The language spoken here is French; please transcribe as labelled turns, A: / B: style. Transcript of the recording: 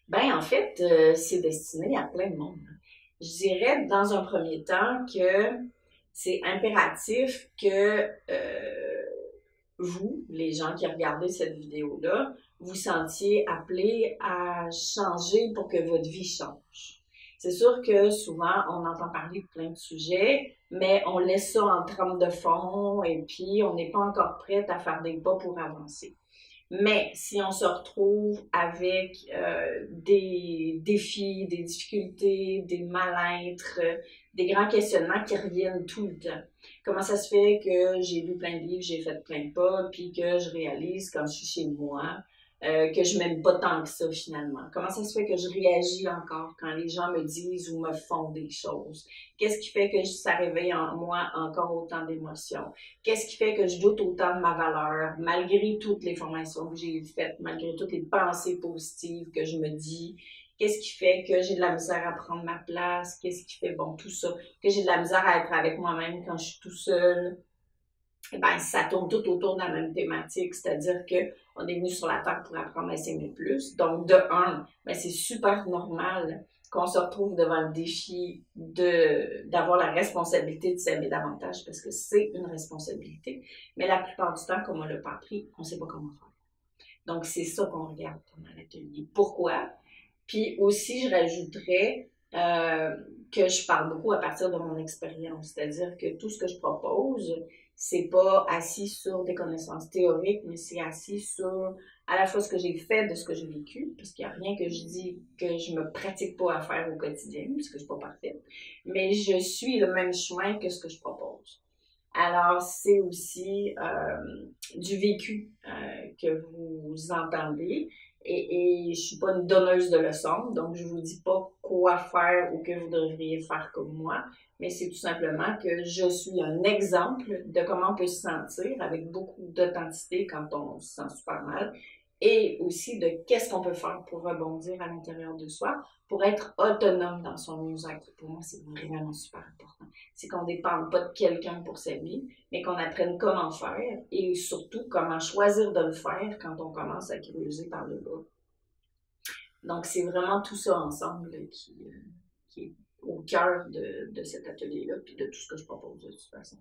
A: Ben, en fait, c'est destiné à plein de monde. Je dirais, dans un premier temps, que c'est impératif que vous, les gens qui regardez cette vidéo-là, vous sentiez appelés à changer pour que votre vie change. C'est sûr que souvent, on entend parler de plein de sujets, mais on laisse ça en trame de fond et puis on n'est pas encore prête à faire des pas pour avancer. Mais si on se retrouve avec des défis, des difficultés, des mal-être, des grands questionnements qui reviennent tout le temps. Comment ça se fait que j'ai lu plein de livres, j'ai fait plein de pas, puis que je réalise quand je suis chez moi que je m'aime pas tant que ça finalement? Comment ça se fait que je réagis encore quand les gens me disent ou me font des choses? Qu'est-ce qui fait que ça réveille en moi encore autant d'émotions? Qu'est-ce qui fait que je doute autant de ma valeur, malgré toutes les formations que j'ai faites, malgré toutes les pensées positives que je me dis? Qu'est-ce qui fait que j'ai de la misère à prendre ma place? Qu'est-ce qui fait, bon, tout ça, que j'ai de la misère à être avec moi-même quand je suis tout seul? Eh ben, ça tourne tout autour de la même thématique, c'est-à-dire que on est venu sur la Terre pour apprendre à s'aimer plus. Donc, de un, ben, c'est super normal qu'on se retrouve devant le défi d'avoir la responsabilité de s'aimer davantage parce que c'est une responsabilité. Mais la plupart du temps, comme on l'a pas appris, on sait pas comment faire. Donc, c'est ça qu'on regarde pendant l'atelier. Pourquoi? Puis aussi, je rajouterais que je parle beaucoup à partir de mon expérience. C'est-à-dire que tout ce que je propose, c'est pas assis sur des connaissances théoriques, mais c'est assis sur à la fois ce que j'ai fait de ce que j'ai vécu, parce qu'il n'y a rien que je dis que je me pratique pas à faire au quotidien, parce que je suis pas parfaite, mais je suis le même chemin que ce que je propose. Alors, c'est aussi du vécu que vous entendez. Et je suis pas une donneuse de leçons, donc je vous dis pas quoi faire ou que vous devriez faire comme moi, mais c'est tout simplement que je suis un exemple de comment on peut se sentir avec beaucoup d'authenticité quand on se sent super mal, et aussi de qu'est-ce qu'on peut faire pour rebondir à l'intérieur de soi, pour être autonome dans son mieux-être. Pour moi, c'est vraiment super important. C'est qu'on ne dépende pas de quelqu'un pour sa vie, mais qu'on apprenne comment faire et surtout comment choisir de le faire quand on commence à creuser par le bas. Donc, c'est vraiment tout ça ensemble qui est au cœur de cet atelier-là puis de tout ce que je propose de toute façon.